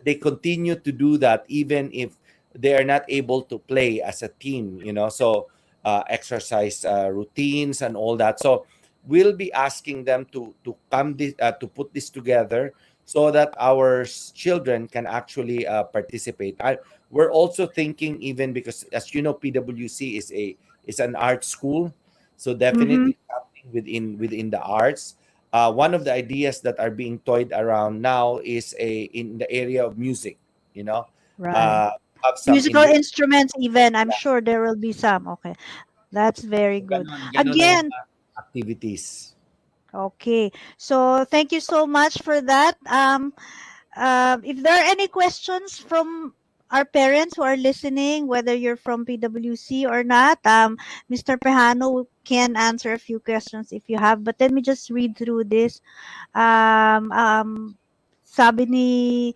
They continue to do that even if they are not able to play as a team. So exercise routines and all that. So we'll be asking them to come to put this together so that our children can actually participate. We're also thinking, even because, as you know, PWC is an art school, so Mm-hmm. definitely something within the arts. One of the ideas that are being toyed around now is a in the area of music. You know, Right. uh, have some Musical enrich. instruments, even. I'm Yeah, sure there will be some. Okay. That's very so good. ganon ang Again, mga activities. okay. So thank you so much for that. If there are any questions from our parents who are listening, whether you're from PWC or not, Mr. Pejano can answer a few questions if you have. But let me just read through this. Um, um, Sabi ni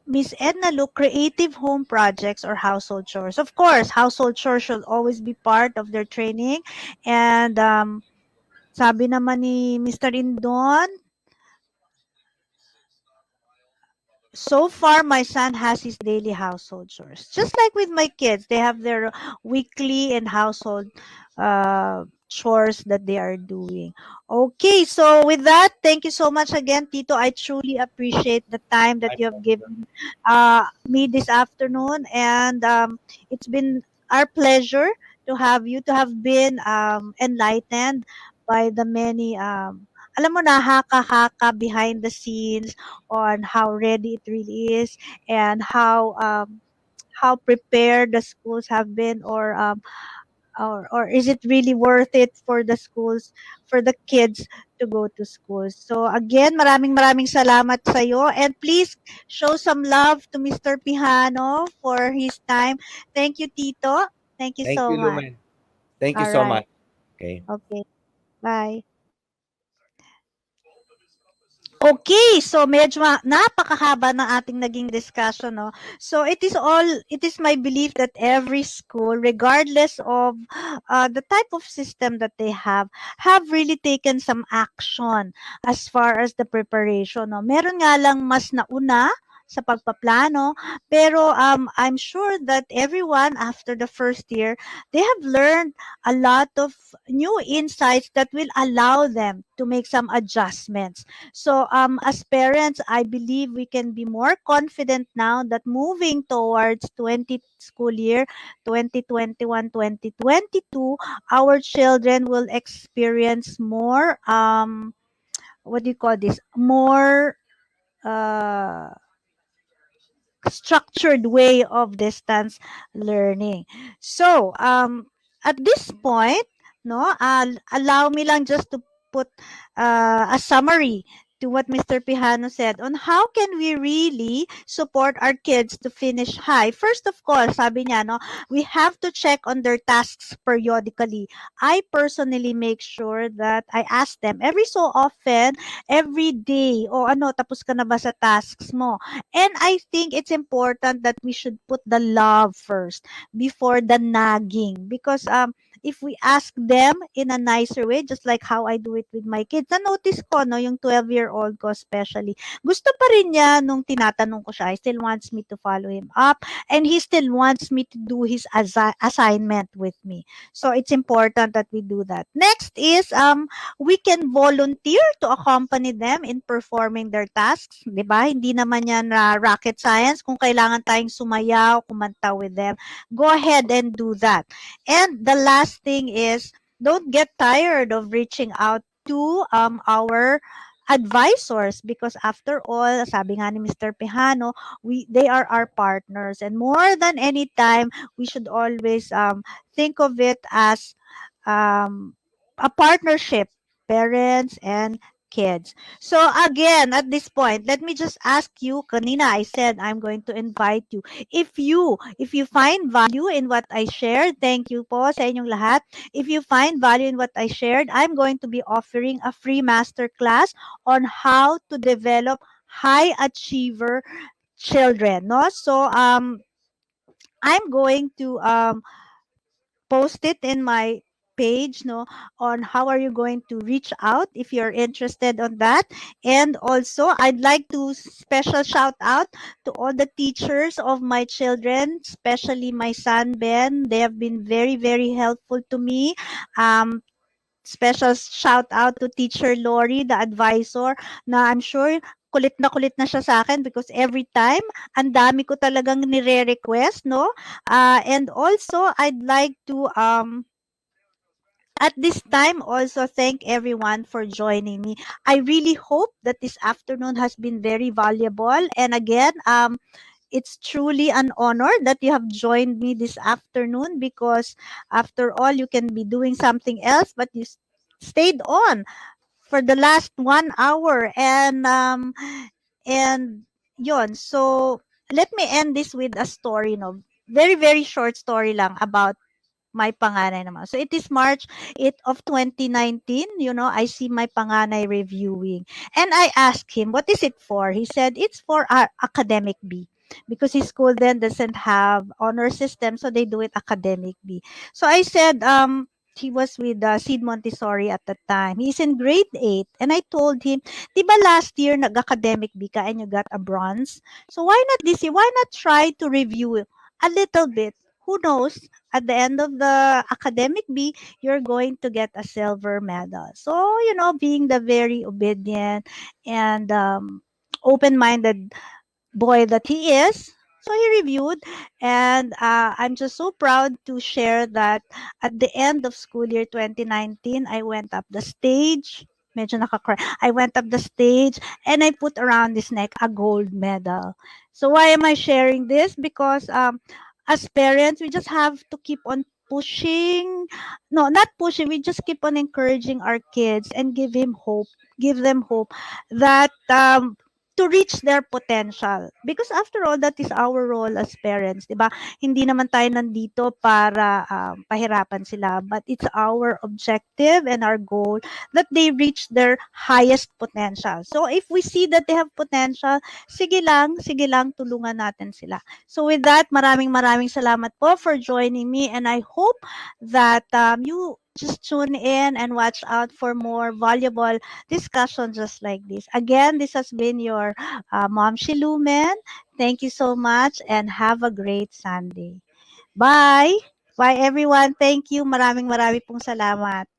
Miss Edna, look, creative home projects or household chores. Of course, household chores should always be part of their training. And sabi naman ni Mr. Indon, so far my son has his daily household chores. Just like with my kids, they have their weekly and household chores that they are doing. Okay, so with that, thank you so much again, Tito. I truly appreciate the time that My you have pleasure. given me this afternoon, and it's been our pleasure to have you, to have been enlightened by the many alam mo na, haka-haka behind the scenes on how ready it really is, and how prepared the schools have been, or is it really worth it for the schools, for the kids to go to school. So again, maraming salamat sa iyo, and please show some love to Mr. Pihano for his time. Thank you, Tito. Thank you Thank so you, much. Lumen. Thank you All so right. much. Okay. Okay. Bye. Okay, so medyo napakahaba ng ating naging discussion, no? So it is my belief that every school, regardless of the type of system that they have really taken some action as far as the preparation, no? Meron nga lang mas nauna sa pagpaplano, pero I'm sure that everyone after the first year, they have learned a lot of new insights that will allow them to make some adjustments. So, as parents, I believe we can be more confident now that moving towards 20 school year 2021-2022, our children will experience more what do you call this? More uh structured way of distance learning. So, at this point, no, allow me lang just to put a summary to what Mr. Pijano said on how can we really support our kids to finish high. First of all, sabi niya, no, we have to check on their tasks periodically. I personally make sure that I ask them every so often, every day, o ano, tapos ka na ba sa tasks mo? And I think it's important that we should put the love first before the nagging, because if we ask them in a nicer way, just like how I do it with my kids, na notice ko, no, yung 12-year-old ko especially, gusto pa rin niya nung tinatanong ko siya. He still wants me to follow him up, and he still wants me to do his assignment with me. So it's important that we do that. Next is we can volunteer to accompany them in performing their tasks, 'di ba? Hindi naman yan rocket science. Kung kailangan tayong sumayaw, kumanta with them, go ahead and do that. And the last thing is, don't get tired of reaching out to our advisors, because after all, sabi nga ni Mr. Pejano, they are our partners, and more than any time, we should always think of it as um, a partnership, parents and kids. So again, at this point, let me just ask you, kanina I said I'm going to invite you. If you find value in what I shared, thank you po sa inyong lahat. If you find value in what I shared, I'm going to be offering a free masterclass on how to develop high achiever children, no? So I'm going to post it in my page, no, on how are you going to reach out if you're interested on that. And also, I'd like to special shout out to all the teachers of my children, especially my son Ben. They have been very helpful to me, um special shout out to Teacher Lori, the advisor, na I'm sure kulit na siya sa akin because every time, ang dami ko talagang nire-request, no? And also, I'd like to, at this time, also thank everyone for joining me. I really hope that this afternoon has been very valuable. And again, it's truly an honor that you have joined me this afternoon because after all, you can be doing something else, but you stayed on for the last 1 hour. And yon. So let me end this with a story, no? Very, very short story lang about my panganay naman. So it is March 8 of 2019, I see my panganay reviewing. And I asked him, what is it for? He said, it's for our academic B. Because his school then doesn't have honor system, so they do it academic B. So I said, he was with Sid Montessori at the time. He's in grade 8. And I told him, di ba last year nag-academic B ka and you got a bronze? So why not this year? Why not try to review a little bit? Who knows? At the end of the academic B, you're going to get a silver medal. So, being the very obedient and open-minded boy that he is, so he reviewed, and I'm just so proud to share that at the end of school year 2019, I went up the stage. Medyo nakakry. I went up the stage and I put around his neck a gold medal. So why am I sharing this? Because as parents, we just have to keep on pushing. No, not pushing. We just keep on encouraging our kids and give them hope that to reach their potential. Because after all, that is our role as parents, 'di ba? Hindi naman tayo nandito para pahirapan sila, but it's our objective and our goal that they reach their highest potential. So if we see that they have potential, sige lang, tulungan natin sila. So with that, maraming maraming salamat po for joining me, and I hope that you just tune in and watch out for more valuable discussion just like this. Again, this has been your Mom Shilumen. Thank you so much and have a great Sunday. Bye! Bye everyone. Thank you. Maraming maraming pong salamat.